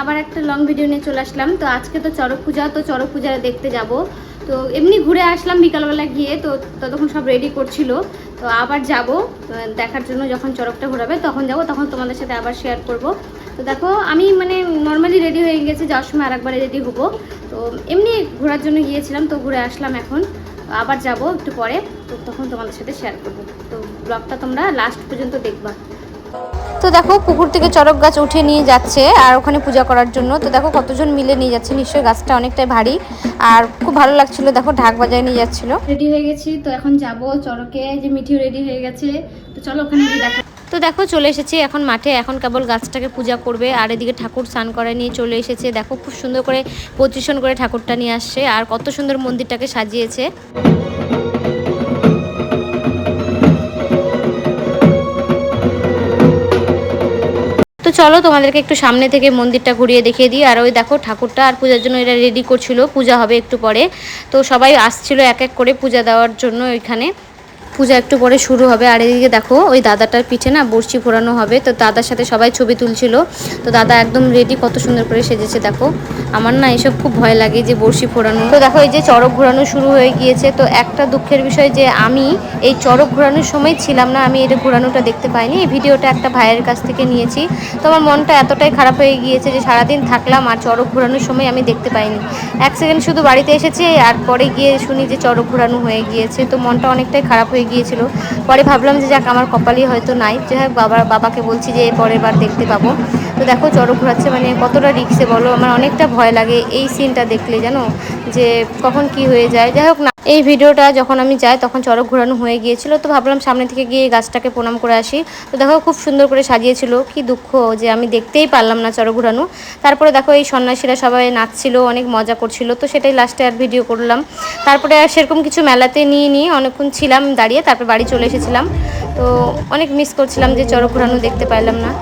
আবার একটা long video নিয়ে চলে আসলাম। তো আজকে তো চড়ক পূজা, তো চড়ক পূজা দেখতে যাব। তো এমনি ঘুরে আসলাম বিকালবেলা গিয়ে, তো ততক্ষণ সব রেডি করছিল। তো আবার যাব দেখার জন্য, যখন চড়কটা ঘোরাবে তখন যাব, তখন তোমাদের সাথে আবার শেয়ার করব। তো দেখো আমি মানে নর্মালি রেডি হয়ে গেছি, যাওয়ার সময় আরেকবার রেডি হবো। তো এমনি ঘোরার জন্য গিয়েছিলাম, তো ঘুরে আসলাম। এখন আবার যাব একটু পরে, তো তখন তোমাদের সাথে শেয়ার করবো। তো ব্লগটা তোমরা লাস্ট পর্যন্ত দেখবা। তো দেখো পুকুর থেকে চড়ক গাছ উঠে নিয়ে যাচ্ছে আর ওখানে পূজা করার জন্য। তো দেখো কতজন মিলে নিয়ে যাচ্ছে, নিশ্চয়ই গাছটা অনেকটাই ভারী আর খুব ভালো লাগছিল। দেখো ঢাক বাজায় নিয়ে যাচ্ছিল। রেডি হয়ে গেছি, তো এখন যাব চড়কে। যে মিঠিও রেডি হয়ে গেছে, তো চলো ওখানে গিয়ে দেখো। তো দেখো চলে এসেছি এখন মাঠে, এখন কেবল গাছটাকে পূজা করবে আর এদিকে ঠাকুর স্নান করে নিয়ে চলে এসেছে। দেখো খুব সুন্দর করে পজিশন করে ঠাকুরটা নিয়ে আসছে আর কত সুন্দর মন্দিরটাকে সাজিয়েছে। তো চলো তোমাদেরকে একটু সামনে থেকে মন্দিরটা ঘুরিয়ে দেখিয়ে দিই। আর ওই দেখো ঠাকুরটা আর পূজার জন্য এরা রেডি করছিল, পূজা হবে একটু পরে। তো সবাই আসছিল এক এক করে পূজা দেওয়ার জন্য। ওইখানে পূজা একটু পরে শুরু হবে। আর এদিকে দেখো ওই দাদাটার পিঠে না বড়শি ফোড়ানো হবে, তো দাদার সাথে সবাই ছবি তুলছিল। তো দাদা একদম রেডি, কত সুন্দর করে সেজেছে দেখো। আমার না এসব খুব ভয় লাগে যে বড়শি ফোড়ানো। তো দেখো এই যে চড়ক ঘোরানো শুরু হয়ে গিয়েছে। তো একটা দুঃখের বিষয় যে আমি এই চড়ক ঘোরানোর সময় ছিলাম না, আমি এটা ঘোরানোটা দেখতে পাইনি। এই ভিডিওটা একটা ভাইয়ের কাছ থেকে নিয়েছি। তো আমার মনটা এতটাই খারাপ হয়ে গিয়েছে যে সারাদিন থাকলাম আর চড়ক ঘোরানোর সময় আমি দেখতে পাইনি। এক সেকেন্ড শুধু বাড়িতে এসেছি আর পরে গিয়ে শুনি যে চড়ক ঘোরানো হয়ে গিয়েছে। তো মনটা অনেকটাই খারাপ হয়ে গিয়েছিল। পরে ভাবলাম যে যাক আমার কপালই হয়তো নাই, যে হোক বাবাকে বলছি যে পরের বার দেখতে পাবো। তো দেখো চড়ক ঘোরাচ্ছে, মানে কতটা রিস্কে বলো। আমার অনেকটা ভয় লাগে এই সিনটা দেখলে, জানো যে কখন কি হয়ে যায়। যাই হোক না, এই ভিডিওটা যখন আমি যাই তখন চড়ক ঘোরানো হয়ে গিয়েছিল। তো ভাবলাম সামনে থেকে গিয়ে গাছটাকে প্রণাম করে আসি। তো দেখো খুব সুন্দর করে সাজিয়েছিল, কি দুঃখ যে আমি দেখতেই পারলাম না চড়ক ঘোরানো। তারপরে দেখো এই সন্ন্যাসীরা সবাই নাচছিল, অনেক মজা করছিল। তো সেটাই লাস্টে আর ভিডিও করলাম। তারপরে আর সেরকম কিছু মেলাতে নিয়ে অনেকক্ষণ ছিলাম দাঁড়িয়ে, তারপর বাড়ি চলে এসেছিলাম। তো অনেক মিস করছিলাম যে চড়ক ঘোরানো দেখতে পাইলাম না।